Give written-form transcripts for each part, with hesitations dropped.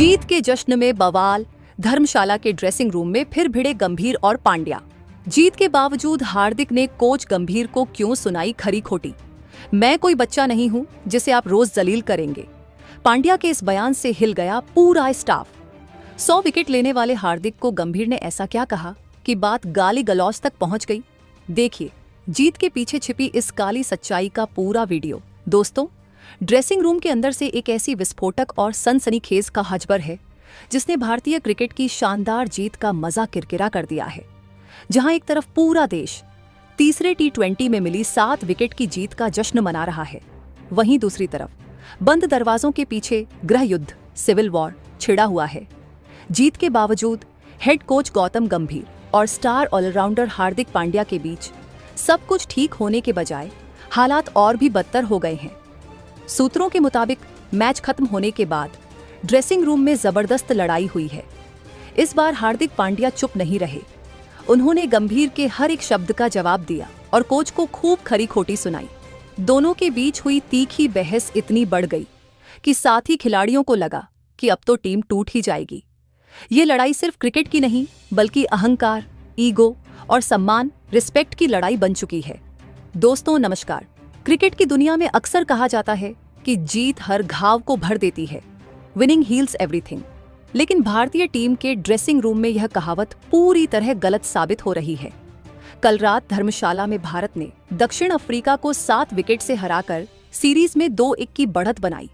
जीत के जश्न में बवाल, धर्मशाला के ड्रेसिंग रूम में फिर भिड़े गंभीर और पांड्या। जीत के बावजूद हार्दिक ने कोच गंभीर को क्यों सुनाई खरी खोटी। मैं कोई बच्चा नहीं हूं जिसे आप रोज जलील करेंगे। पांड्या के इस बयान से हिल गया पूरा स्टाफ। 100 विकेट लेने वाले हार्दिक को गंभीर ने ऐसा क्या कहा कि बात गाली गलौज तक पहुंच गई। देखिए जीत के पीछे छिपी इस काली सच्चाई का पूरा वीडियो। दोस्तों, ड्रेसिंग रूम के अंदर से एक ऐसी विस्फोटक और सनसनीखेज का हजबर है जिसने भारतीय क्रिकेट की शानदार जीत का मजा किरकिरा कर दिया है। जहां एक तरफ पूरा देश तीसरे T20 में मिली 7 विकेट की जीत का जश्न मना रहा है, वहीं दूसरी तरफ बंद दरवाजों के पीछे गृह युद्ध, सिविल वॉर छिड़ा हुआ है। जीत के बावजूद हेड कोच गौतम गंभीर और स्टार ऑलराउंडर हार्दिक पांड्या के बीच सब कुछ ठीक होने के बजाय हालात और भी बदतर हो गए हैं। सूत्रों के मुताबिक मैच खत्म होने के बाद ड्रेसिंग रूम में जबरदस्त लड़ाई हुई है। इस बार हार्दिक पांड्या चुप नहीं रहे। उन्होंने गंभीर के हर एक शब्द का जवाब दिया और कोच को खूब खरी खोटी सुनाई। दोनों के बीच हुई तीखी बहस इतनी बढ़ गई कि साथी खिलाड़ियों को लगा कि अब तो टीम टूट ही जाएगी। ये लड़ाई सिर्फ क्रिकेट की नहीं बल्कि अहंकार, ईगो और सम्मान, रिस्पेक्ट की लड़ाई बन चुकी है। दोस्तों नमस्कार। क्रिकेट की दुनिया में अक्सर कहा जाता है कि जीत हर घाव को भर देती है, विनिंग हील्स एवरीथिंग। लेकिन भारतीय टीम के ड्रेसिंग रूम में यह कहावत पूरी तरह गलत साबित हो रही है। कल रात धर्मशाला में भारत ने दक्षिण अफ्रीका को 7 विकेट से हराकर सीरीज में 2-1 की बढ़त बनाई।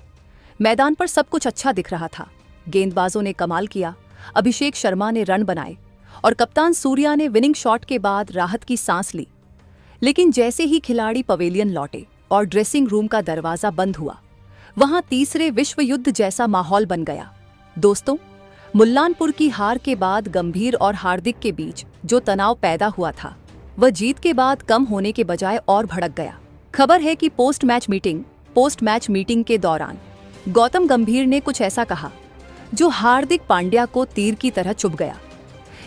मैदान पर सब कुछ अच्छा दिख रहा था। गेंदबाजों ने कमाल किया, अभिषेक शर्मा ने रन बनाए और कप्तान सूर्या ने विनिंग शॉट के बाद राहत की सांस ली। लेकिन जैसे ही खिलाड़ी पवेलियन लौटे और ड्रेसिंग रूम का दरवाजा बंद हुआ, वहां तीसरे विश्व युद्ध जैसा माहौल बन गया। दोस्तों, मुल्लानपुर की हार के बाद गंभीर और हार्दिक के बीच जो तनाव पैदा हुआ था वह जीत के बाद कम होने के बजाय और भड़क गया। खबर है कि पोस्ट मैच मीटिंग के दौरान गौतम गंभीर ने कुछ ऐसा कहा जो हार्दिक पांड्या को तीर की तरह चुभ गया।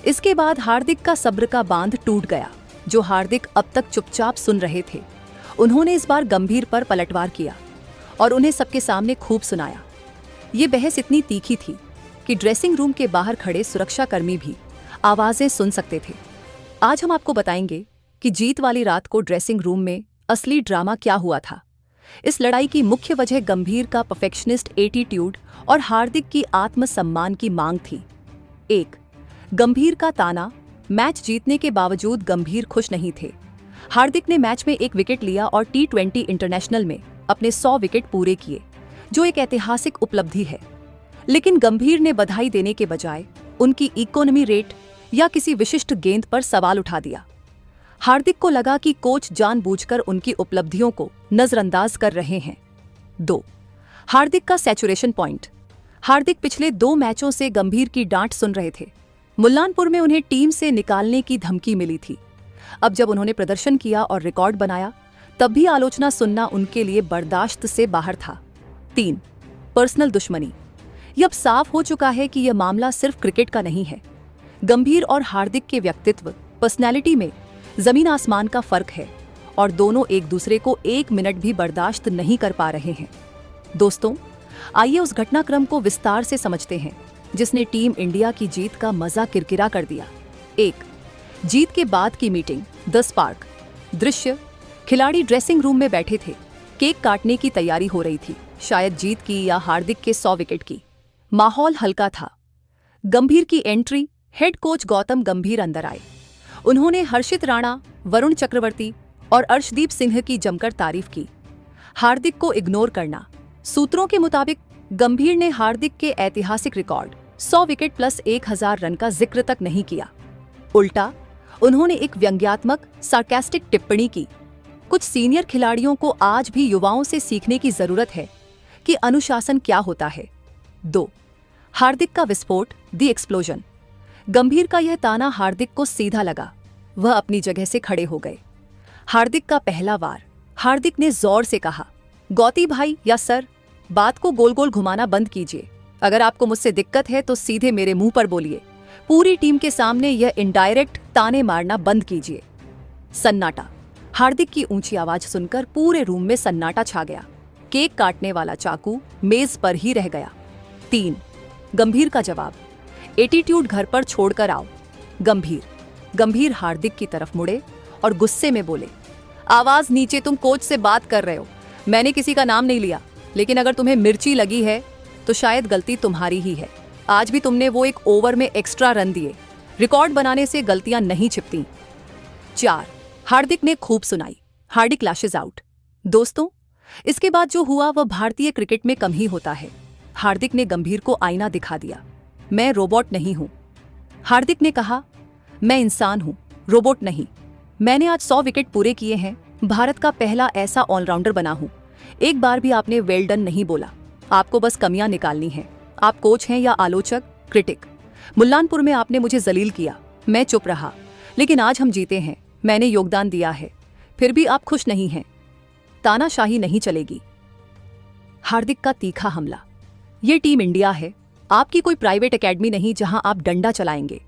इसके बाद हार्दिक का सब्र का बांध टूट गया। जो हार्दिक अब तक चुपचाप सुन रहे थे, उन्होंने इस बार गंभीर पर पलटवार किया और उन्हें सबके सामने खूब सुनाया। ये बहस इतनी तीखी थी कि ड्रेसिंग रूम के बाहर खड़े सुरक्षाकर्मी भी आवाजें सुन सकते थे। आज हम आपको बताएंगे कि जीत वाली रात को ड्रेसिंग रूम में असली ड्रामा क्या हुआ था। इस लड़ाई की मुख्य वजह गंभीर का परफेक्शनिस्ट एटीट्यूड और हार्दिक की आत्मसम्मान की मांग थी। 1. गंभीर का ताना। मैच जीतने के बावजूद गंभीर खुश नहीं थे। हार्दिक ने मैच में 1 विकेट लिया और T20 इंटरनेशनल में अपने 100 विकेट पूरे किए, जो एक ऐतिहासिक उपलब्धि है। लेकिन गंभीर ने बधाई देने के बजाय उनकी इकोनॉमी रेट या किसी विशिष्ट गेंद पर सवाल उठा दिया। हार्दिक को लगा कि कोच जानबूझकर उनकी उपलब्धियों को नजरअंदाज कर रहे हैं। 2. हार्दिक का सैचुरेशन पॉइंट। हार्दिक पिछले 2 मैचों से गंभीर की डांट सुन रहे थे। मुल्लानपुर में उन्हें टीम से निकालने की धमकी मिली थी। अब जब उन्होंने प्रदर्शन किया और रिकॉर्ड बनाया, तब भी आलोचना सुनना उनके लिए बर्दाश्त से बाहर था। 3. पर्सनल दुश्मनी। ये अब साफ हो चुका है कि यह मामला सिर्फ क्रिकेट का नहीं है। गंभीर और हार्दिक के व्यक्तित्व, पर्सनैलिटी में जमीन आसमान का फर्क है और दोनों एक दूसरे को 1 मिनट भी बर्दाश्त नहीं कर पा रहे हैं। दोस्तों, आइए उस घटनाक्रम को विस्तार से समझते हैं जिसने टीम इंडिया की जीत का मजा किरकिरा कर दिया। 1. जीत के बाद की मीटिंग, द स्पार्क। दृश्य: खिलाड़ी ड्रेसिंग रूम में बैठे थे। केक काटने की तैयारी हो रही थी, शायद जीत की या हार्दिक के 100 विकेट की। माहौल हल्का था। गंभीर की एंट्री। हेड कोच गौतम गंभीर अंदर आए। उन्होंने हर्षित राणा, वरुण चक्रवर्ती और अर्शदीप सिंह की जमकर तारीफ की। हार्दिक को इग्नोर करना। सूत्रों के मुताबिक गंभीर ने हार्दिक के ऐतिहासिक रिकॉर्ड 100 विकेट प्लस 1000 रन का जिक्र तक नहीं किया। उल्टा उन्होंने एक व्यंग्यात्मक, सार्कास्टिक टिप्पणी की। कुछ सीनियर खिलाड़ियों को आज भी युवाओं से सीखने की जरूरत है कि अनुशासन क्या होता है। 2. हार्दिक का विस्फोट, द एक्सप्लोजन। गंभीर का यह ताना हार्दिक को सीधा लगा। वह अपनी जगह से खड़े हो गए। हार्दिक का पहला वार। हार्दिक ने जोर से कहा, गौती भाई या सर, बात को गोल गोल घुमाना बंद कीजिए। अगर आपको मुझसे दिक्कत है तो सीधे मेरे मुंह पर बोलिए। पूरी टीम के सामने यह इनडायरेक्ट ताने मारना बंद कीजिए। सन्नाटा। हार्दिक की ऊंची आवाज सुनकर पूरे रूम में सन्नाटा छा गया। केक काटने वाला चाकू मेज पर ही रह गया। 3. गंभीर का जवाब, एटीट्यूड घर पर छोड़कर आओ। गंभीर हार्दिक की तरफ मुड़े और गुस्से में बोले, आवाज नीचे, तुम कोच से बात कर रहे हो। मैंने किसी का नाम नहीं लिया, लेकिन अगर तुम्हें मिर्ची लगी है तो शायद गलती तुम्हारी ही है। आज भी तुमने वो एक ओवर में एक्स्ट्रा रन दिए। रिकॉर्ड बनाने से गलतियां नहीं छिपती। 4, हार्दिक ने खूब सुनाई। हार्दिक लैशेज आउट। दोस्तों, इसके बाद जो हुआ वह भारतीय क्रिकेट में कम ही होता है। हार्दिक ने गंभीर को आईना दिखा दिया। मैं रोबोट नहीं हूं। हार्दिक ने कहा, मैं इंसान हूं, रोबोट नहीं। मैंने आज 100 विकेट पूरे किए हैं। भारत का पहला ऐसा ऑलराउंडर बना हूं। एक बार भी आपने वेल डन नहीं बोला। आपको बस कमियां निकालनी है। आप कोच हैं या आलोचक, क्रिटिक? मुल्लानपुर में आपने मुझे जलील किया, मैं चुप रहा, लेकिन आज हम जीते हैं। मैंने योगदान दिया है, फिर भी आप खुश नहीं हैं। तानाशाही नहीं चलेगी। हार्दिक का तीखा हमला। ये टीम इंडिया है, आपकी कोई प्राइवेट एकेडमी नहीं जहां आप डंडा चलाएंगे।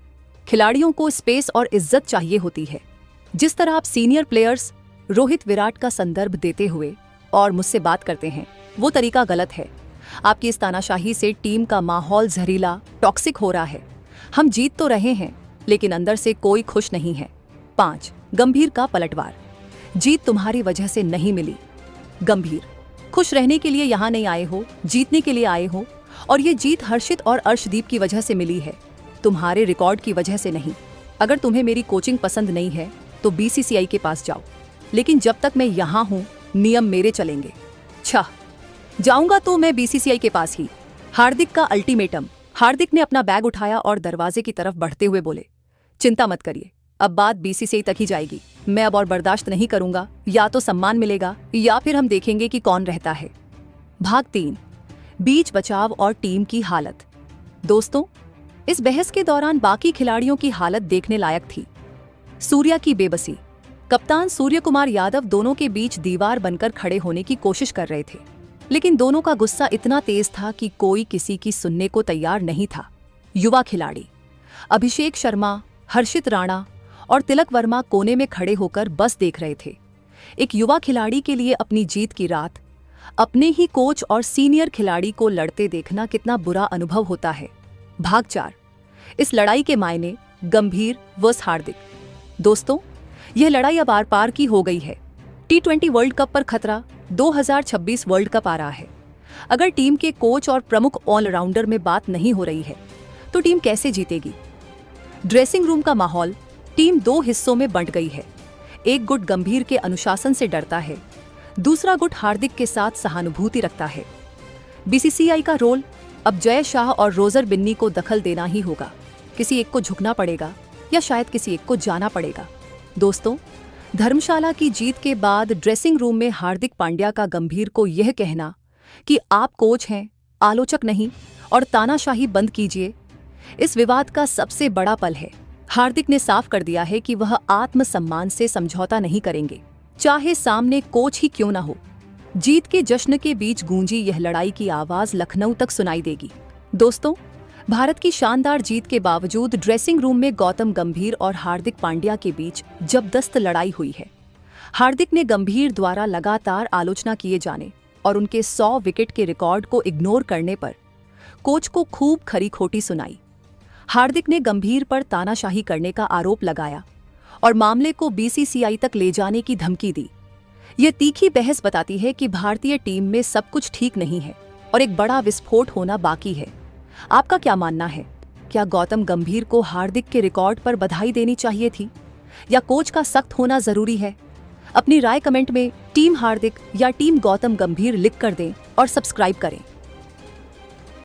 खिलाड़ियों को स्पेस और इज्जत चाहिए होती है। जिस तरह आप सीनियर प्लेयर्स रोहित विराट का संदर्भ देते हुए और मुझसे बात करते हैं, वो तरीका गलत है। आपकी इस तानाशाही से टीम का माहौल जहरीला, टॉक्सिक हो रहा है। हम जीत तो रहे हैं, लेकिन अंदर से कोई खुश नहीं है। 5, गंभीर का पलटवार। जीत तुम्हारी वजह से नहीं मिली। गंभीर, खुश रहने के लिए यहां नहीं आए हो, जीतने के लिए आए हो। और ये जीत हर्षित और अर्शदीप की वजह से मिली है, तुम्हारे रिकॉर्ड की वजह से नहीं। अगर तुम्हें मेरी कोचिंग पसंद नहीं है तो बीसीसीआई के पास जाओ, लेकिन जब तक मैं यहां हूं नियम मेरे चलेंगे। 6, जाऊंगा तो मैं बीसीसीआई के पास ही। हार्दिक का अल्टीमेटम। हार्दिक ने अपना बैग उठाया और दरवाजे की तरफ बढ़ते हुए बोले, चिंता मत करिए, अब बात बीसीसीआई तक ही जाएगी। मैं अब और बर्दाश्त नहीं करूंगा। या तो सम्मान मिलेगा या फिर हम देखेंगे कि कौन रहता है। भाग 3, बीच बचाव और टीम की हालत। दोस्तों, इस बहस के दौरान बाकी खिलाड़ियों की हालत देखने लायक थी। सूर्या की बेबसी। कप्तान सूर्य कुमार यादव दोनों के बीच दीवार बनकर खड़े होने की कोशिश कर रहे थे, लेकिन दोनों का गुस्सा इतना तेज था कि कोई किसी की सुनने को तैयार नहीं था। युवा खिलाड़ी अभिषेक शर्मा, हर्षित राणा और तिलक वर्मा कोने में खड़े होकर बस देख रहे थे। एक युवा खिलाड़ी के लिए अपनी जीत की रात अपने ही कोच और सीनियर खिलाड़ी को लड़ते देखना कितना बुरा अनुभव होता है। भाग 4, इस लड़ाई के मायने, गंभीर वर्सेस हार्दिक। दोस्तों, यह लड़ाई अब आर पार की हो गई है। T20 वर्ल्ड कप पर खतरा 2026 वर्ल्ड कप आ रहा है। अगर टीम के कोच और प्रमुख ऑलराउंडर में बात नहीं हो रही है तो टीम कैसे जीतेगी? ड्रेसिंग रूम का माहौल। टीम 2 हिस्सों में बंट गई है। एक गुट गंभीर के अनुशासन से डरता है, दूसरा गुट हार्दिक के साथ सहानुभूति रखता है। बीसीसीआई का रोल, अब जय शाह और रोजर बिन्नी को दखल देना ही होगा। किसी एक को झुकना पड़ेगा या शायद किसी एक को जाना पड़ेगा। दोस्तों, धर्मशाला की जीत के बाद ड्रेसिंग रूम में हार्दिक पांड्या का गंभीर को यह कहना कि आप कोच हैं, आलोचक नहीं, और तानाशाही बंद कीजिए, इस विवाद का सबसे बड़ा पल है। हार्दिक ने साफ कर दिया है कि वह आत्मसम्मान से समझौता नहीं करेंगे, चाहे सामने कोच ही क्यों ना हो। जीत के जश्न के बीच गूंजी यह लड़ाई की आवाज लखनऊ तक सुनाई देगी। दोस्तों, भारत की शानदार जीत के बावजूद ड्रेसिंग रूम में गौतम गंभीर और हार्दिक पांड्या के बीच जबरदस्त लड़ाई हुई है। हार्दिक ने गंभीर द्वारा लगातार आलोचना किए जाने और उनके 100 विकेट के रिकॉर्ड को इग्नोर करने पर कोच को खूब खरी खोटी सुनाई। हार्दिक ने गंभीर पर तानाशाही करने का आरोप लगाया और मामले को बीसीसीआई तक ले जाने की धमकी दी। यह तीखी बहस बताती है कि भारतीय टीम में सब कुछ ठीक नहीं है और एक बड़ा विस्फोट होना बाकी है। आपका क्या मानना है? क्या गौतम गंभीर को हार्दिक के रिकॉर्ड पर बधाई देनी चाहिए थी या कोच का सख्त होना जरूरी है? अपनी राय कमेंट में टीम हार्दिक या टीम गौतम गंभीर लिख कर दें और सब्सक्राइब करें।